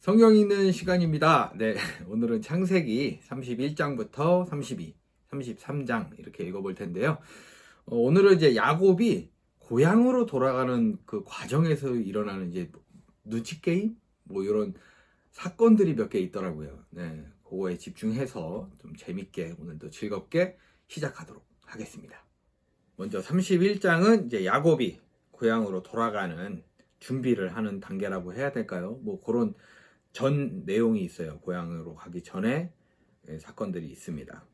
성경 읽는 시간입니다. 네, 오늘은 창세기 31장부터 32, 33장 이렇게 읽어볼 텐데요. 오늘은 이제 야곱이 고향으로 돌아가는 그 과정에서 일어나는 이제 눈치 게임 뭐 이런 사건들이 몇 개 있더라고요. 네, 그거에 집중해서 좀 재밌게 오늘도 즐겁게 시작하도록 하겠습니다. 먼저 31장은 이제 야곱이 고향으로 돌아가는 준비를 하는 단계라고 해야 될까요? 뭐 그런 전 내용이 있어요. 고향으로 가기 전에 사건들이 있습니다.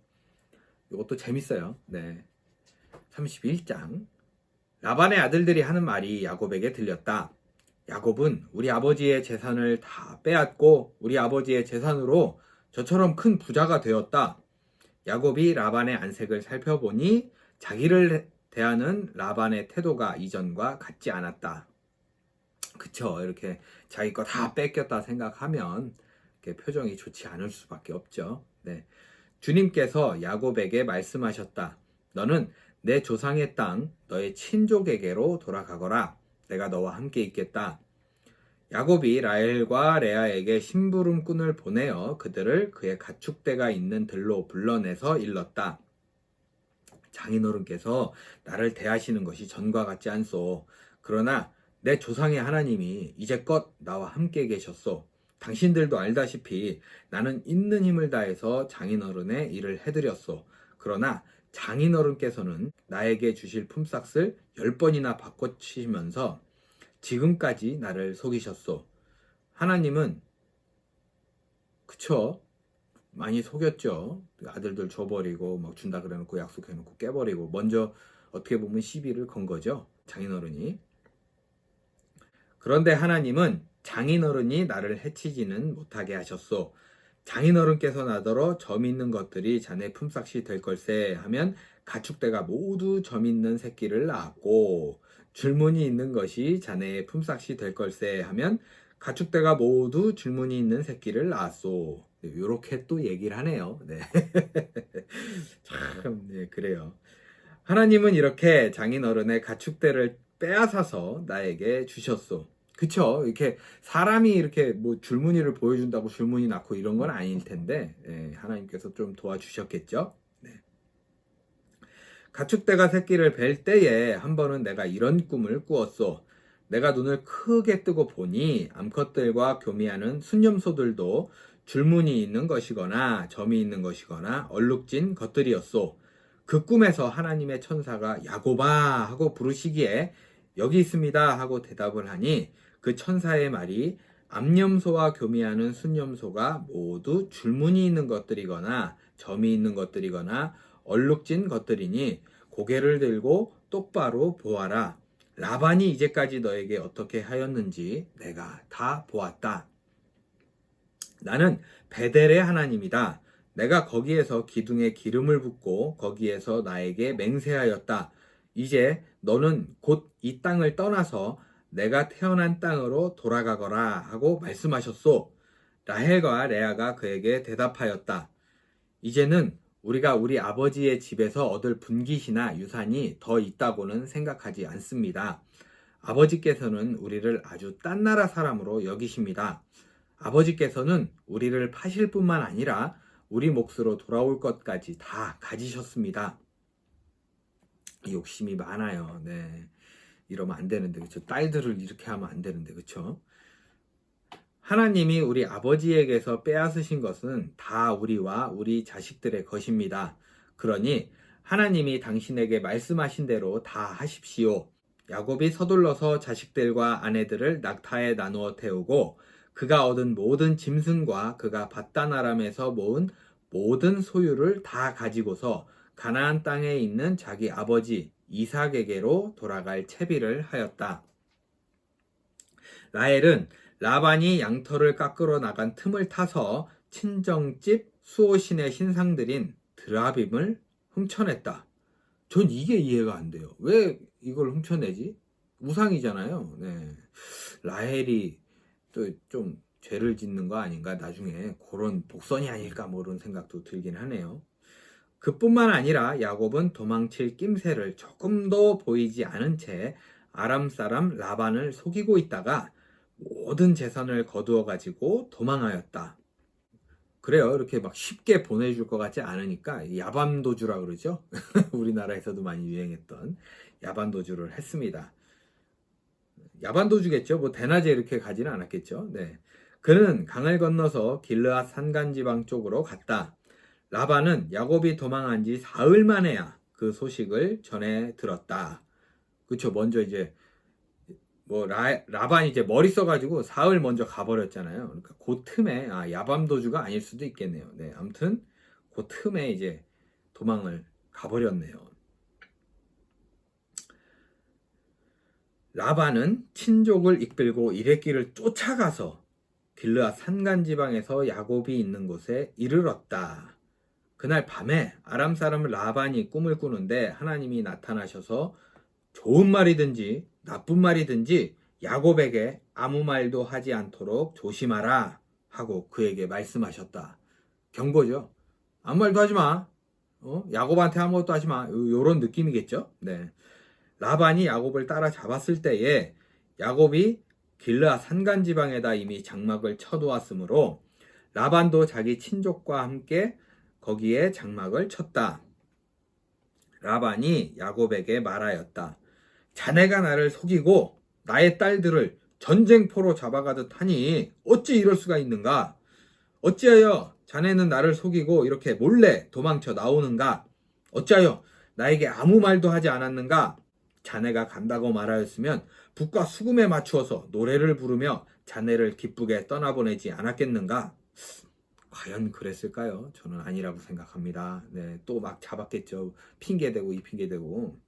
이것도 재밌어요. 네. 31장. 라반의 아들들이 하는 말이 야곱에게 들렸다. 야곱은 우리 아버지의 재산을 다 빼앗고 우리 아버지의 재산으로 저처럼 큰 부자가 되었다. 야곱이 라반의 안색을 살펴보니 자기를 대하는 라반의 태도가 이전과 같지 않았다. 그쵸. 이렇게 자기 거 다 뺏겼다 생각하면 이렇게 표정이 좋지 않을 수밖에 없죠. 네. 주님께서 야곱에게 말씀하셨다. 너는 내 조상의 땅, 너의 친족에게로 돌아가거라. 내가 너와 함께 있겠다. 야곱이 라헬과 레아에게 심부름꾼을 보내어 그들을 그의 가축대가 있는 들로 불러내서 일렀다. 장인어른께서 나를 대하시는 것이 전과 같지 않소. 그러나 내 조상의 하나님이 이제껏 나와 함께 계셨소. 당신들도 알다시피 나는 있는 힘을 다해서 장인어른의 일을 해드렸소. 그러나 장인어른께서는 나에게 주실 품삯을 10번이나 바꿔치시면서 지금까지 나를 속이셨소. 하나님은 그쵸? 많이 속였죠. 아들들 줘버리고 막 준다 그래놓고 약속해놓고 깨버리고 먼저 어떻게 보면 시비를 건 거죠. 장인어른이. 그런데 하나님은 장인어른이 나를 해치지는 못하게 하셨소. 장인어른께서 나더러 점 있는 것들이 자네 품삯이 될 걸세 하면 가축대가 모두 점 있는 새끼를 낳았고 줄무늬 있는 것이 자네의 품삯이 될 걸세 하면 가축대가 모두 줄무늬 있는 새끼를 낳았소. 이렇게 또 얘기를 하네요. 네. 참, 네, 그래요. 하나님은 이렇게 장인어른의 가축대를 빼앗아서 나에게 주셨소. 그쵸? 이렇게 사람이 이렇게 뭐 줄무늬를 보여준다고 줄무늬 낳고 이런 건 아닐 텐데, 하나님께서 좀 도와주셨겠죠? 네. 가축대가 새끼를 뵐 때에 한 번은 내가 이런 꿈을 꾸었소. 내가 눈을 크게 뜨고 보니 암컷들과 교미하는 순념소들도 줄무늬 있는 것이거나 점이 있는 것이거나 얼룩진 것들이었소. 그 꿈에서 하나님의 천사가 야곱아 하고 부르시기에 여기 있습니다 하고 대답을 하니 그 천사의 말이 암염소와 교미하는 순염소가 모두 줄무늬 있는 것들이거나 점이 있는 것들이거나 얼룩진 것들이니 고개를 들고 똑바로 보아라. 라반이 이제까지 너에게 어떻게 하였는지 내가 다 보았다. 나는 베델의 하나님이다. 내가 거기에서 기둥에 기름을 붓고 거기에서 나에게 맹세하였다. 이제 너는 곧 이 땅을 떠나서 내가 태어난 땅으로 돌아가거라 하고 말씀하셨소. 라헬과 레아가 그에게 대답하였다. 이제는 우리가 우리 아버지의 집에서 얻을 분깃이나 유산이 더 있다고는 생각하지 않습니다. 아버지께서는 우리를 아주 딴 나라 사람으로 여기십니다. 아버지께서는 우리를 파실 뿐만 아니라 우리 몫으로 돌아올 것까지 다 가지셨습니다. 욕심이 많아요. 네. 이러면 안 되는데, 그쵸? 딸들을 이렇게 하면 안 되는데, 그쵸? 하나님이 우리 아버지에게서 빼앗으신 것은 다 우리와 우리 자식들의 것입니다. 그러니 하나님이 당신에게 말씀하신 대로 다 하십시오. 야곱이 서둘러서 자식들과 아내들을 낙타에 나누어 태우고 그가 얻은 모든 짐승과 그가 밧단 아람에서 모은 모든 소유를 다 가지고서 가나안 땅에 있는 자기 아버지 이삭에게로 돌아갈 채비를 하였다. 라헬은 라반이 양털을 깎으러 나간 틈을 타서 친정집 수호신의 신상들인 드라빔을 훔쳐냈다. 전 이게 이해가 안 돼요. 왜 이걸 훔쳐내지? 우상이잖아요. 네. 라헬이 또 좀 죄를 짓는 거 아닌가? 나중에 그런 복선이 아닐까 모르는 생각도 들긴 하네요. 그뿐만 아니라 야곱은 도망칠 낌새를 조금도 보이지 않은 채 아람 사람 라반을 속이고 있다가 모든 재산을 거두어 가지고 도망하였다. 그래요. 이렇게 막 쉽게 보내줄 것 같지 않으니까 야반도주라 그러죠. 우리나라에서도 많이 유행했던 야반도주를 했습니다. 야반도주겠죠. 뭐 대낮에 이렇게 가지는 않았겠죠. 네. 그는 강을 건너서 길르앗 산간지방 쪽으로 갔다. 라반은 야곱이 도망한 지 사흘 만에야 그 소식을 전해 들었다. 그쵸. 먼저 이제 뭐 라반이 이제 머리 써가지고 사흘 먼저 가버렸잖아요. 그러니까 그 틈에 야밤도주가 아닐 수도 있겠네요. 네, 아무튼 그 틈에 이제 도망을 가버렸네요. 라반은 친족을 이끌고 이레길을 쫓아가서 길르앗 산간지방에서 야곱이 있는 곳에 이르렀다. 그날 밤에 아람 사람 라반이 꿈을 꾸는데 하나님이 나타나셔서 좋은 말이든지 나쁜 말이든지 야곱에게 아무 말도 하지 않도록 조심하라 하고 그에게 말씀하셨다. 경고죠. 아무 말도 하지 마. 야곱한테 아무것도 하지 마. 요런 느낌이겠죠. 네. 라반이 야곱을 따라 잡았을 때에 야곱이 길르앗 산간 지방에다 이미 장막을 쳐두었으므로 라반도 자기 친족과 함께 거기에 장막을 쳤다. 라반이 야곱에게 말하였다. 자네가 나를 속이고 나의 딸들을 전쟁포로 잡아가듯 하니 어찌 이럴 수가 있는가? 어찌하여 자네는 나를 속이고 이렇게 몰래 도망쳐 나오는가? 어찌하여 나에게 아무 말도 하지 않았는가? 자네가 간다고 말하였으면 북과 수금에 맞추어서 노래를 부르며 자네를 기쁘게 떠나보내지 않았겠는가? 과연 그랬을까요? 저는 아니라고 생각합니다. 네, 또 막 잡았겠죠. 핑계대고 이 핑계대고.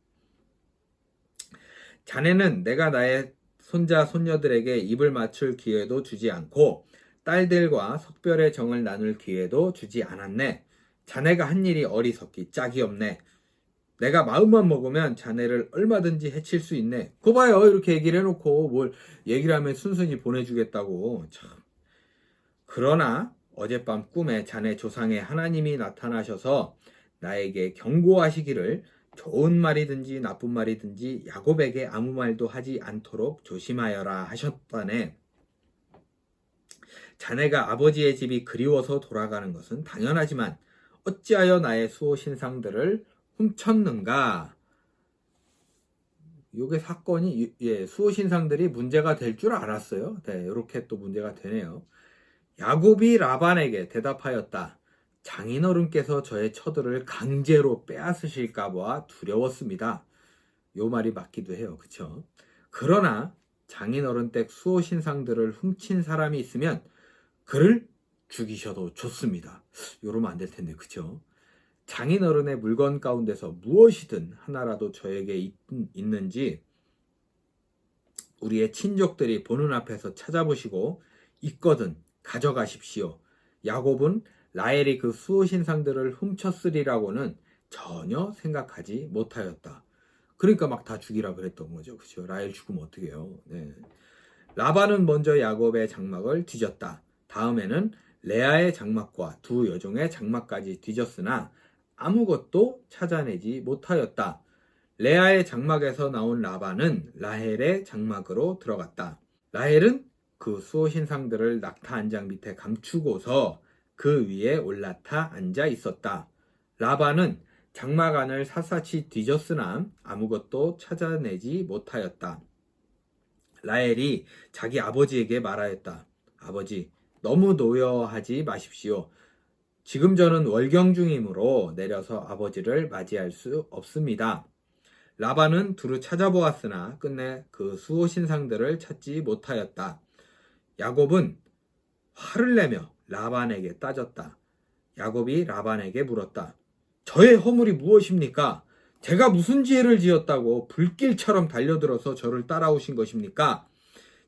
자네는 내가 나의 손자 손녀들에게 입을 맞출 기회도 주지 않고 딸들과 석별의 정을 나눌 기회도 주지 않았네. 자네가 한 일이 어리석기 짝이 없네. 내가 마음만 먹으면 자네를 얼마든지 해칠 수 있네. 그거 봐요. 이렇게 얘기를 해놓고 뭘 얘기를 하면 순순히 보내주겠다고. 참. 그러나 어젯밤 꿈에 자네 조상의 하나님이 나타나셔서 나에게 경고하시기를 좋은 말이든지 나쁜 말이든지 야곱에게 아무 말도 하지 않도록 조심하여라 하셨다네. 자네가 아버지의 집이 그리워서 돌아가는 것은 당연하지만 어찌하여 나의 수호 신상들을 훔쳤는가? 요게 사건이 수호 신상들이 문제가 될 줄 알았어요. 네, 이렇게 또 문제가 되네요. 야곱이 라반에게 대답하였다. 장인어른께서 저의 처들을 강제로 빼앗으실까 봐 두려웠습니다. 요 말이 맞기도 해요. 그쵸? 그러나 장인어른 댁 수호 신상들을 훔친 사람이 있으면 그를 죽이셔도 좋습니다. 요러면 안 될 텐데. 그쵸? 장인어른의 물건 가운데서 무엇이든 하나라도 저에게 있는지 우리의 친족들이 보는 앞에서 찾아보시고 있거든 가져가십시오. 야곱은 라헬이 그 수호 신상들을 훔쳤으리라고는 전혀 생각하지 못하였다. 그러니까 막 다 죽이라 그랬던 거죠. 그렇죠? 라헬 죽으면 어떡해요. 네. 라반은 먼저 야곱의 장막을 뒤졌다. 다음에는 레아의 장막과 두 여종의 장막까지 뒤졌으나 아무것도 찾아내지 못하였다. 레아의 장막에서 나온 라반은 라헬의 장막으로 들어갔다. 라헬은 그 수호 신상들을 낙타 안장 밑에 감추고서 그 위에 올라타 앉아 있었다. 라반은 장막 안을 샅샅이 뒤졌으나 아무것도 찾아내지 못하였다. 라헬이 자기 아버지에게 말하였다. 아버지, 너무 노여하지 마십시오. 지금 저는 월경 중이므로 내려서 아버지를 맞이할 수 없습니다. 라반은 두루 찾아보았으나 끝내 그 수호 신상들을 찾지 못하였다. 야곱은 화를 내며 라반에게 따졌다. 야곱이 라반에게 물었다. 저의 허물이 무엇입니까? 제가 무슨 죄를 지었다고 불길처럼 달려들어서 저를 따라오신 것입니까?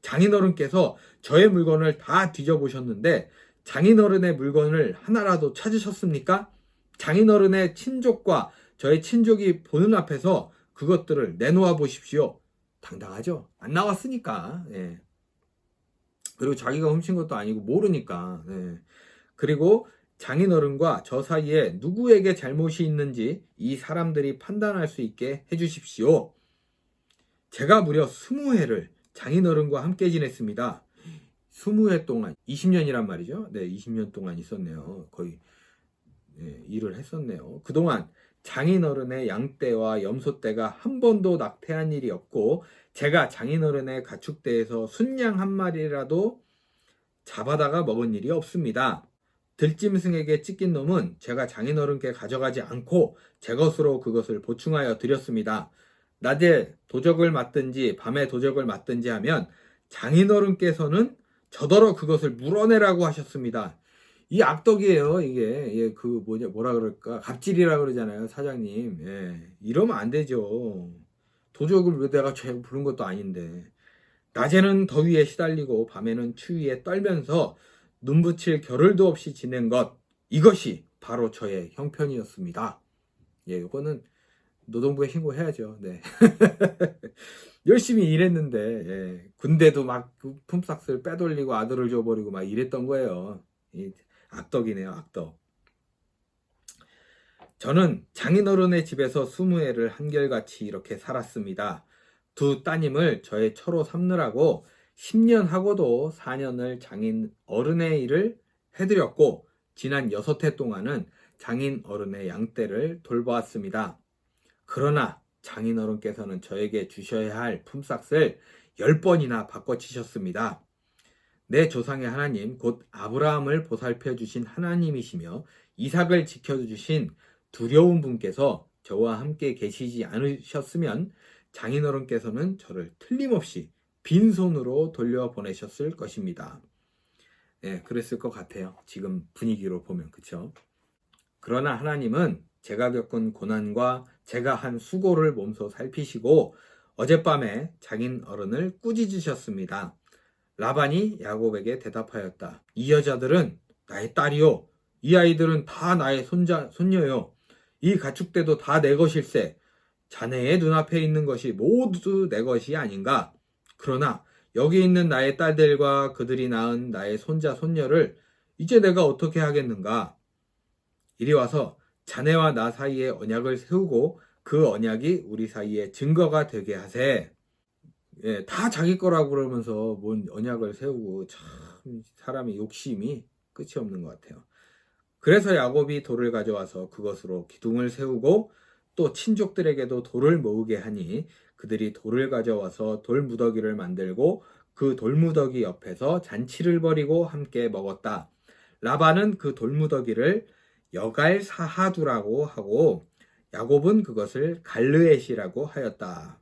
장인어른께서 저의 물건을 다 뒤져보셨는데 장인어른의 물건을 하나라도 찾으셨습니까? 장인어른의 친족과 저의 친족이 보는 앞에서 그것들을 내놓아 보십시오. 당당하죠? 안 나왔으니까. 예. 그리고 자기가 훔친 것도 아니고 모르니까. 예. 그리고 장인어른과 저 사이에 누구에게 잘못이 있는지 이 사람들이 판단할 수 있게 해주십시오. 제가 무려 20해를 장인어른과 함께 지냈습니다. 20회 동안 20년이란 말이죠. 네, 20년 동안 있었네요. 거의 일을 했었네요. 그동안 장인어른의 양떼와 염소떼가 한 번도 낙태한 일이 없고 제가 장인어른의 가축대에서 순양 한 마리라도 잡아다가 먹은 일이 없습니다. 들짐승에게 찢긴 놈은 제가 장인어른께 가져가지 않고 제 것으로 그것을 보충하여 드렸습니다. 낮에 도적을 맞든지 밤에 도적을 맞든지 하면 장인어른께서는 저더러 그것을 물어내라고 하셨습니다. 이 악덕이에요, 이게. 예, 뭐라 그럴까? 갑질이라 그러잖아요, 사장님. 예, 이러면 안 되죠. 도적을 왜 내가 부른 것도 아닌데. 낮에는 더위에 시달리고 밤에는 추위에 떨면서 눈붙일 겨를도 없이 지낸 것, 이것이 바로 저의 형편이었습니다. 예, 이거는 노동부에 신고해야죠. 네. 열심히 일했는데, 예, 군대도 막 품삯을 빼돌리고 아들을 줘버리고 막 이랬던 거예요. 악덕이네요, 악덕. 저는 장인어른의 집에서 20해를 한결같이 이렇게 살았습니다. 두 따님을 저의 처로 삼느라고 10년 하고도 4년을 장인 어른의 일을 해드렸고 지난 6해 동안은 장인 어른의 양떼를 돌보았습니다. 그러나 장인 어른께서는 저에게 주셔야 할 품삯을 10번이나 바꿔치셨습니다. 내 조상의 하나님 곧 아브라함을 보살펴 주신 하나님이시며 이삭을 지켜주신 두려운 분께서 저와 함께 계시지 않으셨으면 장인어른께서는 저를 틀림없이 빈손으로 돌려보내셨을 것입니다. 네, 그랬을 것 같아요. 지금 분위기로 보면, 그쵸? 그러나 하나님은 제가 겪은 고난과 제가 한 수고를 몸소 살피시고 어젯밤에 장인어른을 꾸짖으셨습니다. 라반이 야곱에게 대답하였다. 이 여자들은 나의 딸이요. 이 아이들은 다 나의 손녀요. 이 가축대도 다 내 것일세. 자네의 눈앞에 있는 것이 모두 내 것이 아닌가? 그러나 여기 있는 나의 딸들과 그들이 낳은 나의 손자, 손녀를 이제 내가 어떻게 하겠는가? 이리 와서 자네와 나 사이에 언약을 세우고 그 언약이 우리 사이에 증거가 되게 하세. 예, 다 자기 거라고 그러면서 뭔 언약을 세우고 참 사람의 욕심이 끝이 없는 것 같아요. 그래서 야곱이 돌을 가져와서 그것으로 기둥을 세우고 또 친족들에게도 돌을 모으게 하니 그들이 돌을 가져와서 돌무더기를 만들고 그 돌무더기 옆에서 잔치를 벌이고 함께 먹었다. 라반은 그 돌무더기를 여갈사하두라고 하고 야곱은 그것을 갈르엣이라고 하였다.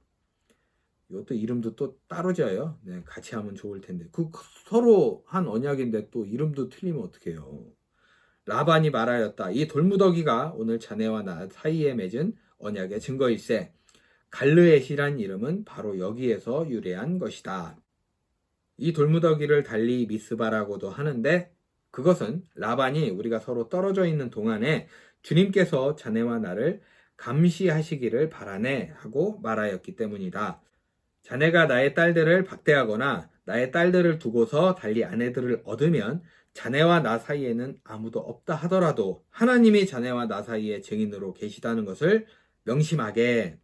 이것도 이름도 또 따로 지어요. 네, 같이 하면 좋을 텐데. 서로 한 언약인데 또 이름도 틀리면 어떡해요. 라반이 말하였다. 이 돌무더기가 오늘 자네와 나 사이에 맺은 언약의 증거일세. 갈르엣이란 이름은 바로 여기에서 유래한 것이다. 이 돌무더기를 달리 미스바라고도 하는데 그것은 라반이 우리가 서로 떨어져 있는 동안에 주님께서 자네와 나를 감시하시기를 바라네 하고 말하였기 때문이다. 자네가 나의 딸들을 박대하거나 나의 딸들을 두고서 달리 아내들을 얻으면 자네와 나 사이에는 아무도 없다 하더라도 하나님이 자네와 나 사이에 증인으로 계시다는 것을 명심하게.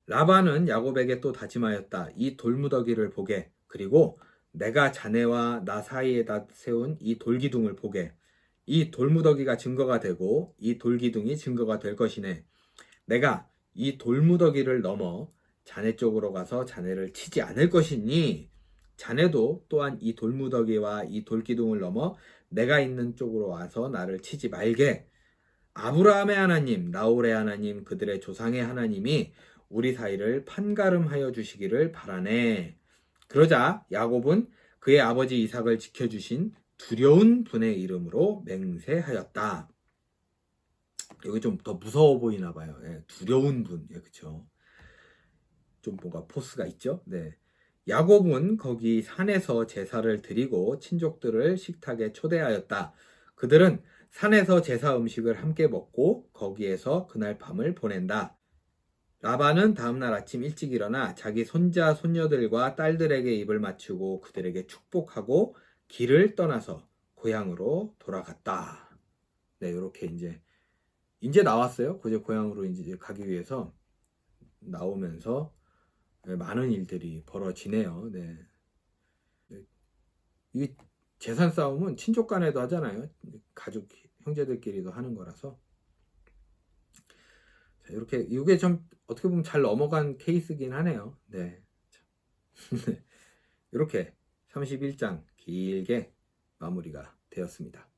라반은 야곱에게 또 다짐하였다. 이 돌무더기를 보게. 그리고 내가 자네와 나 사이에다 세운 이 돌기둥을 보게. 이 돌무더기가 증거가 되고 이 돌기둥이 증거가 될 것이네. 내가 이 돌무더기를 넘어 자네 쪽으로 가서 자네를 치지 않을 것이니 자네도 또한 이 돌무더기와 이 돌기둥을 넘어 내가 있는 쪽으로 와서 나를 치지 말게. 아브라함의 하나님, 나홀의 하나님, 그들의 조상의 하나님이 우리 사이를 판가름하여 주시기를 바라네. 그러자 야곱은 그의 아버지 이삭을 지켜주신 두려운 분의 이름으로 맹세하였다. 여기 좀 더 무서워 보이나 봐요. 예, 두려운 분, 예, 그쵸. 좀 뭔가 포스가 있죠. 네. 야곱은 거기 산에서 제사를 드리고 친족들을 식탁에 초대하였다. 그들은 산에서 제사 음식을 함께 먹고 거기에서 그날 밤을 보낸다. 라반은 다음날 아침 일찍 일어나 자기 손자, 손녀들과 딸들에게 입을 맞추고 그들에게 축복하고 길을 떠나서 고향으로 돌아갔다. 네, 이렇게 이제 나왔어요. 그제 고향으로 이제 가기 위해서 나오면서 많은 일들이 벌어지네요. 네. 이 재산 싸움은 친족 간에도 하잖아요. 가족 형제들끼리도 하는 거라서. 자, 이렇게 이게 좀 어떻게 보면 잘 넘어간 케이스긴 하네요. 네. 이렇게 31장 길게 마무리가 되었습니다.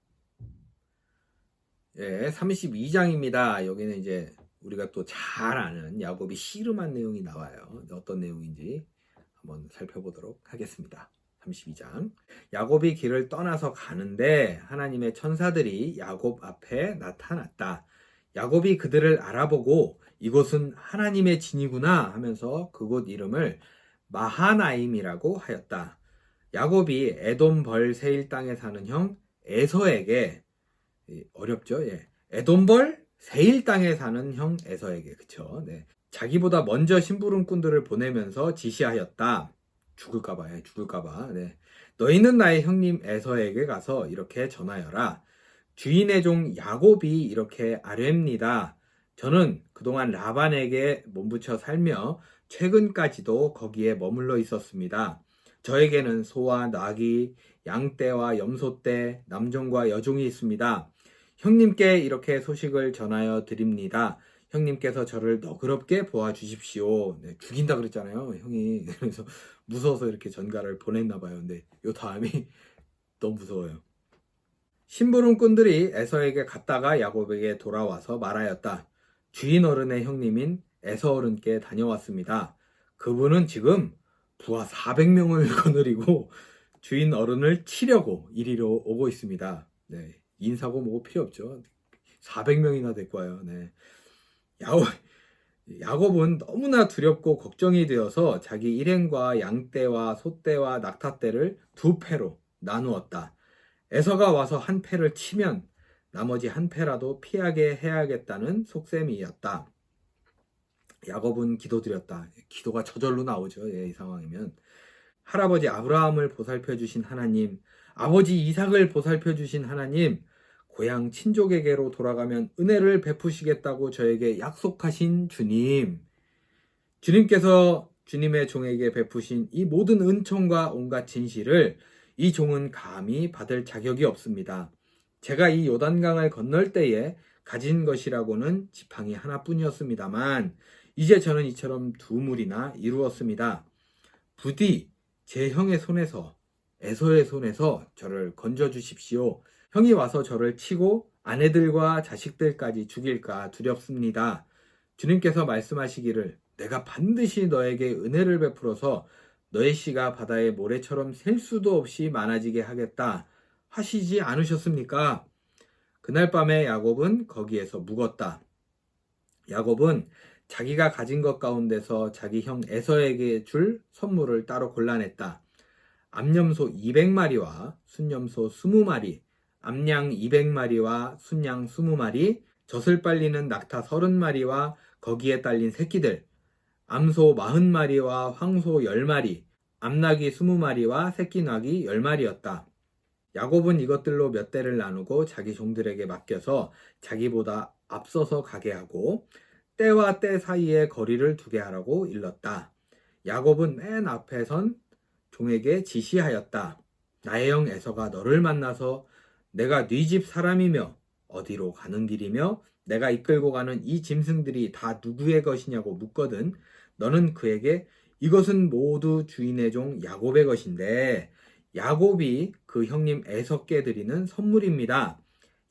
예, 32장입니다. 여기는 이제 우리가 또 잘 아는 야곱이 씨름한 내용이 나와요. 어떤 내용인지 한번 살펴보도록 하겠습니다. 32장. 야곱이 길을 떠나서 가는데 하나님의 천사들이 야곱 앞에 나타났다. 야곱이 그들을 알아보고 이곳은 하나님의 진이구나 하면서 그곳 이름을 마하나임이라고 하였다. 야곱이 에돔 벌 세일 땅에 사는 형 에서에게, 어렵죠? 예. 에돔벌 세일 땅에 사는 형 에서에게, 그쵸? 네. 자기보다 먼저 심부름꾼들을 보내면서 지시하였다. 죽을까봐. 네. 너희는 나의 형님 에서에게 가서 이렇게 전하여라. 주인의 종 야곱이 이렇게 아뢰입니다. 저는 그동안 라반에게 몸붙여 살며 최근까지도 거기에 머물러 있었습니다. 저에게는 소와 나귀, 양떼와 염소떼, 남종과 여종이 있습니다. 형님께 이렇게 소식을 전하여 드립니다. 형님께서 저를 너그럽게 보아주십시오. 네, 죽인다 그랬잖아요, 형이. 그래서 무서워서 이렇게 전가를 보냈나 봐요. 근데 요 다음이 너무 무서워요. 심부름꾼들이 에서에게 갔다가 야곱에게 돌아와서 말하였다. 주인 어른의 형님인 에서 어른께 다녀왔습니다. 그분은 지금 부하 400명을 거느리고 주인 어른을 치려고 이리로 오고 있습니다. 네, 인사고 뭐고 필요 없죠. 400명이나 데리고 와요. 네. 야곱은 너무나 두렵고 걱정이 되어서 자기 일행과 양떼와 소떼와 낙타떼를 두 패로 나누었다. 에서가 와서 한 패를 치면 나머지 한 패라도 피하게 해야겠다는 속셈이었다. 야곱은 기도드렸다. 기도가 저절로 나오죠. 예, 이 상황이면. 할아버지 아브라함을 보살펴 주신 하나님, 아버지 이삭을 보살펴 주신 하나님, 고향 친족에게로 돌아가면 은혜를 베푸시겠다고 저에게 약속하신 주님. 주님께서 주님의 종에게 베푸신 이 모든 은총과 온갖 진실을 이 종은 감히 받을 자격이 없습니다. 제가 이 요단강을 건널 때에 가진 것이라고는 지팡이 하나뿐이었습니다만 이제 저는 이처럼 두 물이나 이루었습니다. 부디 제 형의 손에서, 에서의 손에서 저를 건져 주십시오. 형이 와서 저를 치고 아내들과 자식들까지 죽일까 두렵습니다. 주님께서 말씀하시기를 내가 반드시 너에게 은혜를 베풀어서 너의 씨가 바다의 모래처럼 셀 수도 없이 많아지게 하겠다 하시지 않으셨습니까? 그날 밤에 야곱은 거기에서 묵었다. 야곱은 자기가 가진 것 가운데서 자기 형 에서에게 줄 선물을 따로 골라냈다. 암염소 200마리와 순염소 20마리, 암양 200마리와 순양 20마리, 젖을 빨리는 낙타 30마리와 거기에 딸린 새끼들, 암소 40마리와 황소 10마리, 암나귀 20마리와 새끼나귀 10마리였다. 야곱은 이것들로 몇 대를 나누고 자기 종들에게 맡겨서 자기보다 앞서서 가게 하고 때와 때 사이에 거리를 두게 하라고 일렀다. 야곱은 맨 앞에 선 종에게 지시하였다. 나의 형 에서가 너를 만나서 내가 네 집 사람이며 어디로 가는 길이며 내가 이끌고 가는 이 짐승들이 다 누구의 것이냐고 묻거든 너는 그에게 이것은 모두 주인의 종 야곱의 것인데 야곱이 그 형님 에서께 드리는 선물입니다.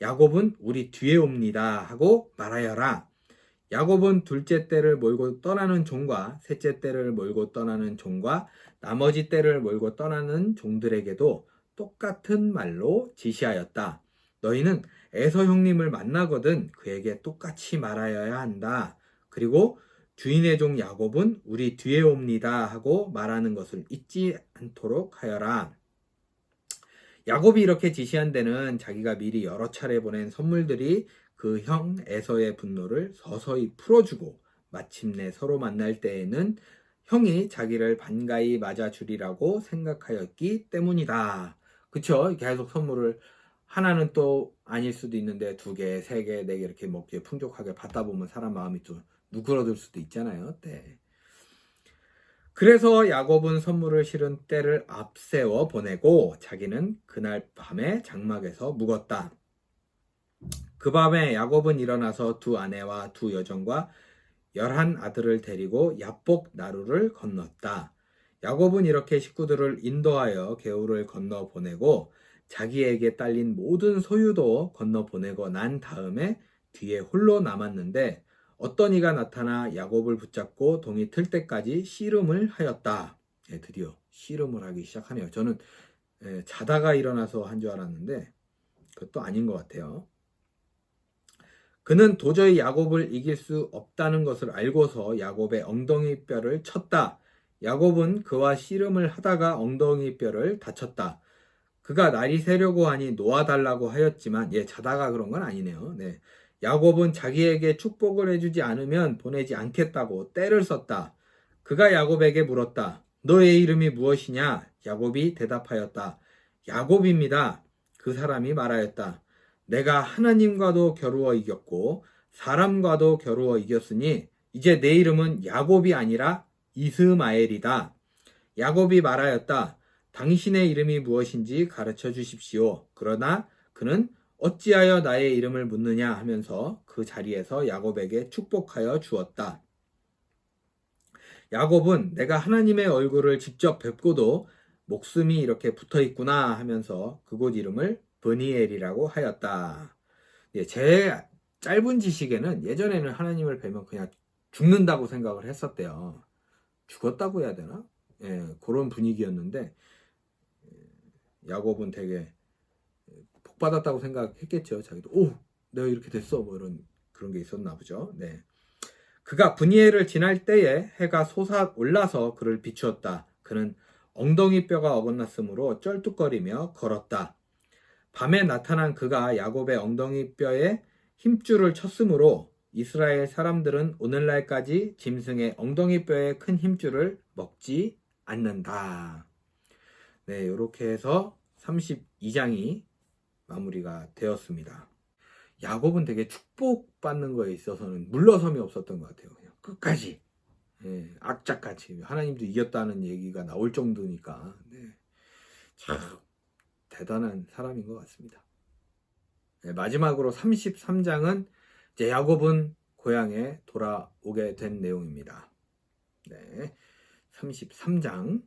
야곱은 우리 뒤에 옵니다 하고 말하여라. 야곱은 둘째 떼를 몰고 떠나는 종과 셋째 떼를 몰고 떠나는 종과 나머지 떼를 몰고 떠나는 종들에게도 똑같은 말로 지시하였다. 너희는 에서 형님을 만나거든 그에게 똑같이 말하여야 한다. 그리고 주인의 종 야곱은 우리 뒤에 옵니다 하고 말하는 것을 잊지 않도록 하여라. 야곱이 이렇게 지시한 데는 자기가 미리 여러 차례 보낸 선물들이 그 형 에서의 분노를 서서히 풀어주고 마침내 서로 만날 때에는 형이 자기를 반가이 맞아주리라고 생각하였기 때문이다. 그쵸? 계속 선물을 하나는 또 아닐 수도 있는데 2개, 3개, 4개 이렇게 먹기에 풍족하게 받다 보면 사람 마음이 또 누그러들 수도 있잖아요. 네. 그래서 야곱은 선물을 실은 떼를 앞세워 보내고 자기는 그날 밤에 장막에서 묵었다. 그 밤에 야곱은 일어나서 두 아내와 두 여종과 11아들을 데리고 야복 나루를 건넜다. 야곱은 이렇게 식구들을 인도하여 개울을 건너 보내고 자기에게 딸린 모든 소유도 건너 보내고 난 다음에 뒤에 홀로 남았는데 어떤 이가 나타나 야곱을 붙잡고 동이 틀 때까지 씨름을 하였다. 드디어 씨름을 하기 시작하네요. 저는 자다가 일어나서 한 줄 알았는데 그것도 아닌 것 같아요. 그는 도저히 야곱을 이길 수 없다는 것을 알고서 야곱의 엉덩이 뼈를 쳤다. 야곱은 그와 씨름을 하다가 엉덩이 뼈를 다쳤다. 그가 날이 새려고 하니 놓아달라고 하였지만 자다가 그런 건 아니네요. 네. 야곱은 자기에게 축복을 해주지 않으면 보내지 않겠다고 떼를 썼다. 그가 야곱에게 물었다. 너의 이름이 무엇이냐? 야곱이 대답하였다. 야곱입니다. 그 사람이 말하였다. 내가 하나님과도 겨루어 이겼고 사람과도 겨루어 이겼으니 이제 내 이름은 야곱이 아니라 이스마엘이다. 야곱이 말하였다. 당신의 이름이 무엇인지 가르쳐 주십시오. 그러나 그는 어찌하여 나의 이름을 묻느냐 하면서 그 자리에서 야곱에게 축복하여 주었다. 야곱은 내가 하나님의 얼굴을 직접 뵙고도 목숨이 이렇게 붙어 있구나 하면서 그곳 이름을 브니엘이라고 하였다. 제 짧은 지식에는 예전에는 하나님을 뵈면 그냥 죽는다고 생각을 했었대요. 죽었다고 해야 되나? 그런 분위기였는데 야곱은 되게 복 받았다고 생각했겠죠. 자기도 내가 이렇게 됐어 뭐 이런 그런 게 있었나 보죠. 네. 그가 브니엘을 지날 때에 해가 솟아올라서 그를 비추었다. 그는 엉덩이 뼈가 어긋났으므로 쩔뚝거리며 걸었다. 밤에 나타난 그가 야곱의 엉덩이 뼈에 힘줄을 쳤으므로 이스라엘 사람들은 오늘날까지 짐승의 엉덩이 뼈에 큰 힘줄을 먹지 않는다. 네, 이렇게 해서 32장이 마무리가 되었습니다. 야곱은 되게 축복받는 거에 있어서는 물러섬이 없었던 것 같아요. 그냥 끝까지 악착같이 하나님도 이겼다는 얘기가 나올 정도니까 참 대단한 사람인 것 같습니다. 마지막으로 33장은 이제 야곱은 고향에 돌아오게 된 내용입니다. 33장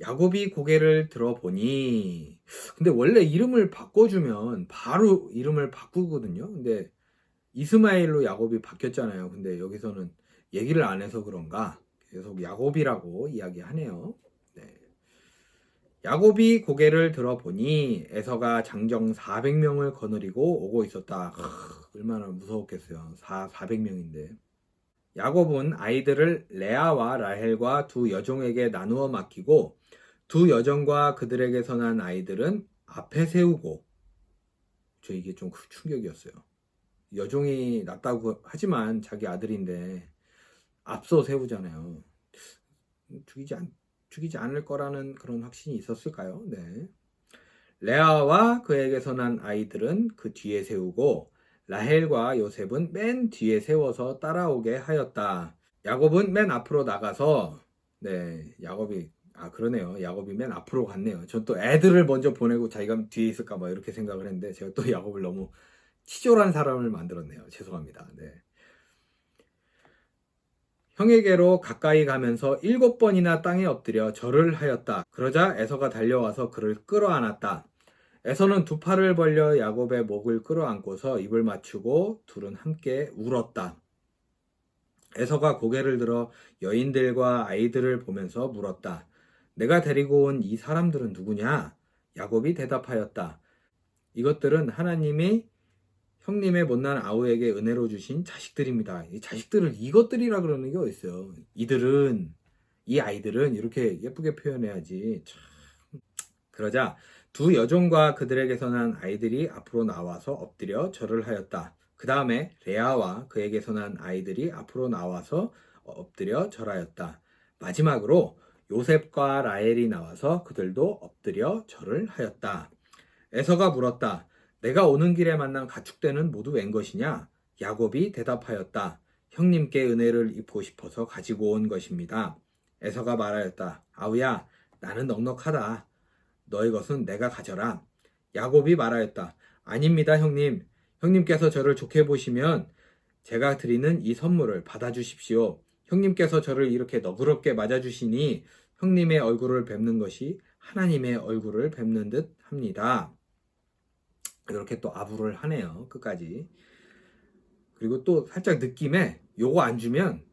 야곱이 고개를 들어보니 근데 원래 이름을 바꿔주면 바로 이름을 바꾸거든요. 근데 이스마엘로 야곱이 바뀌었잖아요. 근데 여기서는 얘기를 안 해서 그런가 계속 야곱이라고 이야기하네요. 야곱이 고개를 들어보니 에서가 장정 400명을 거느리고 오고 있었다. 얼마나 무서웠겠어요. 400명인데. 야곱은 아이들을 레아와 라헬과 두 여종에게 나누어 맡기고 두 여종과 그들에게서 난 아이들은 앞에 세우고 이게 좀 충격이었어요. 여종이 낳았다고 하지만 자기 아들인데 앞서 세우잖아요. 죽이지 않을 거라는 그런 확신이 있었을까요? 네. 레아와 그에게서 난 아이들은 그 뒤에 세우고 라헬과 요셉은 맨 뒤에 세워서 따라오게 하였다. 야곱은 맨 앞으로 나가서 야곱이 그러네요. 야곱이 맨 앞으로 갔네요. 전 또 애들을 먼저 보내고 자기가 뒤에 있을까 봐 이렇게 생각을 했는데 제가 또 야곱을 너무 치졸한 사람을 만들었네요. 죄송합니다. 형에게로 가까이 가면서 7번이나 땅에 엎드려 절을 하였다. 그러자 에서가 달려와서 그를 끌어안았다. 에서는 두 팔을 벌려 야곱의 목을 끌어안고서 입을 맞추고 둘은 함께 울었다. 에서가 고개를 들어 여인들과 아이들을 보면서 물었다. 내가 데리고 온 이 사람들은 누구냐? 야곱이 대답하였다. 이것들은 하나님이 형님의 못난 아우에게 은혜로 주신 자식들입니다. 이 자식들을 이것들이라 그러는 게 어딨어요. 이 아이들은 이렇게 예쁘게 표현해야지. 참. 그러자 두 여종과 그들에게서 난 아이들이 앞으로 나와서 엎드려 절을 하였다. 그 다음에 레아와 그에게서 난 아이들이 앞으로 나와서 엎드려 절하였다. 마지막으로 요셉과 라헬이 나와서 그들도 엎드려 절을 하였다. 에서가 물었다. 내가 오는 길에 만난 가축대는 모두 웬 것이냐? 야곱이 대답하였다. 형님께 은혜를 입고 싶어서 가지고 온 것입니다. 에서가 말하였다. 아우야, 나는 넉넉하다. 너의 것은 내가 가져라. 야곱이 말하였다. 아닙니다, 형님. 형님께서 저를 좋게 보시면 제가 드리는 이 선물을 받아주십시오. 형님께서 저를 이렇게 너그럽게 맞아주시니 형님의 얼굴을 뵙는 것이 하나님의 얼굴을 뵙는 듯 합니다. 이렇게 또 아부를 하네요. 끝까지. 그리고 또 살짝 느낌에 요거 안 주면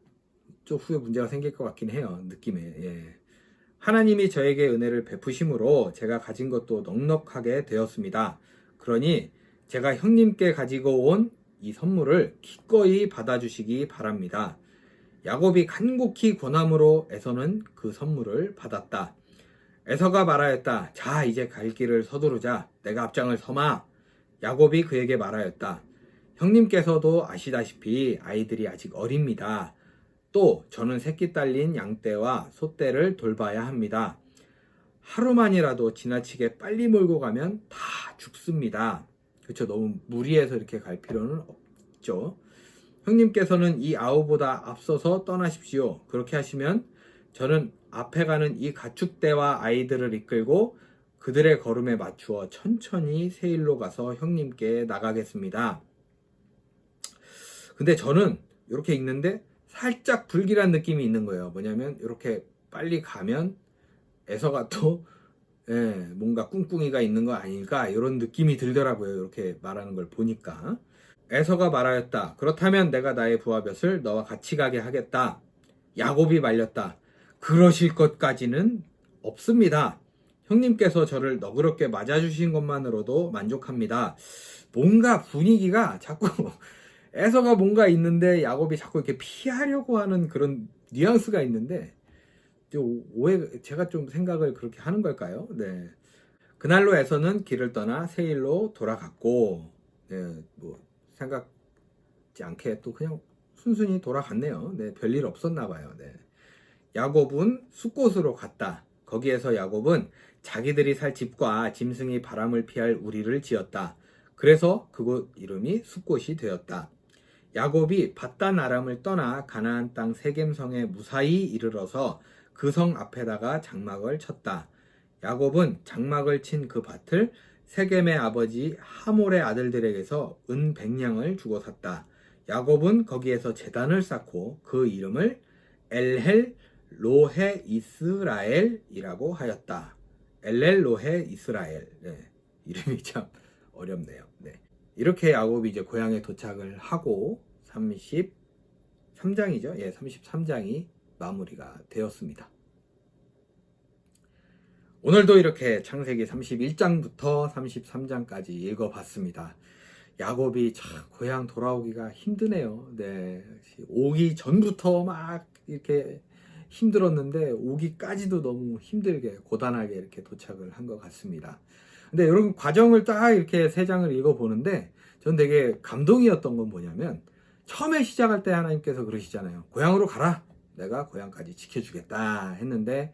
좀 후에 문제가 생길 것 같긴 해요. 느낌에. 예. 하나님이 저에게 은혜를 베푸심으로 제가 가진 것도 넉넉하게 되었습니다. 그러니 제가 형님께 가지고 온 이 선물을 기꺼이 받아주시기 바랍니다. 야곱이 간곡히 권함으로 에서는 그 선물을 받았다. 에서가 말하였다. 자, 이제 갈 길을 서두르자. 내가 앞장을 서마. 야곱이 그에게 말하였다. 형님께서도 아시다시피 아이들이 아직 어립니다. 또 저는 새끼 딸린 양떼와 소떼를 돌봐야 합니다. 하루만이라도 지나치게 빨리 몰고 가면 다 죽습니다. 그렇죠. 너무 무리해서 이렇게 갈 필요는 없죠. 형님께서는 이 아우보다 앞서서 떠나십시오. 그렇게 하시면 저는 앞에 가는 이 가축대와 아이들을 이끌고 그들의 걸음에 맞추어 천천히 세일로 가서 형님께 나가겠습니다. 근데 저는 이렇게 읽는데 살짝 불길한 느낌이 있는 거예요. 뭐냐면 이렇게 빨리 가면 에서가 또 뭔가 꿍꿍이가 있는 거 아닐까 이런 느낌이 들더라고요. 이렇게 말하는 걸 보니까. 에서가 말하였다. 그렇다면 내가 나의 부하볕을 너와 같이 가게 하겠다. 야곱이 말렸다. 그러실 것까지는 없습니다. 형님께서 저를 너그럽게 맞아주신 것만으로도 만족합니다. 뭔가 분위기가 자꾸 에서가 뭔가 있는데 야곱이 자꾸 이렇게 피하려고 하는 그런 뉘앙스가 있는데 제가 좀 생각을 그렇게 하는 걸까요? 네. 그날로 에서는 길을 떠나 세일로 돌아갔고, 생각지 않게 또 그냥 순순히 돌아갔네요. 네, 별일 없었나 봐요. 네. 야곱은 숫곳으로 갔다. 거기에서 야곱은 자기들이 살 집과 짐승이 바람을 피할 우리를 지었다. 그래서 그곳 이름이 숫곳이 되었다. 야곱이 밧단 아람을 떠나 가나안 땅 세겜성에 무사히 이르러서 그 성 앞에다가 장막을 쳤다. 야곱은 장막을 친 그 밭을 세겜의 아버지 하몰의 아들들에게서 은 100냥을 주고 샀다. 야곱은 거기에서 제단을 쌓고 그 이름을 엘헬 로헤 이스라엘이라고 하였다. 엘헬 로헤 이스라엘. 네, 이름이 참 어렵네요. 네. 이렇게 야곱이 이제 고향에 도착을 하고 33장이죠. 예, 33장이 마무리가 되었습니다. 오늘도 이렇게 창세기 31장부터 33장까지 읽어봤습니다. 야곱이 참 고향 돌아오기가 힘드네요. 네, 오기 전부터 막 이렇게 힘들었는데 오기까지도 너무 힘들게 고단하게 이렇게 도착을 한 것 같습니다. 근데 이런 과정을 딱 이렇게 3장을 읽어보는데 전 되게 감동이었던 건 뭐냐면 처음에 시작할 때 하나님께서 그러시잖아요. 고향으로 가라. 내가 고향까지 지켜주겠다 했는데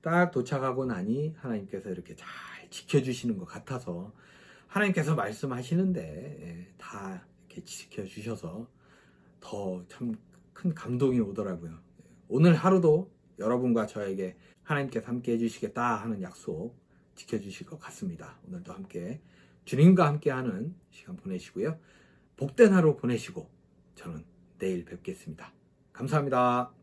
딱 도착하고 나니 하나님께서 이렇게 잘 지켜주시는 것 같아서 하나님께서 말씀하시는데 다 이렇게 지켜주셔서 더 참 큰 감동이 오더라고요. 오늘 하루도 여러분과 저에게 하나님께서 함께 해주시겠다 하는 약속 지켜주실 것 같습니다. 오늘도 함께 주님과 함께 하는 시간 보내시고요. 복된 하루 보내시고 저는 내일 뵙겠습니다. 감사합니다.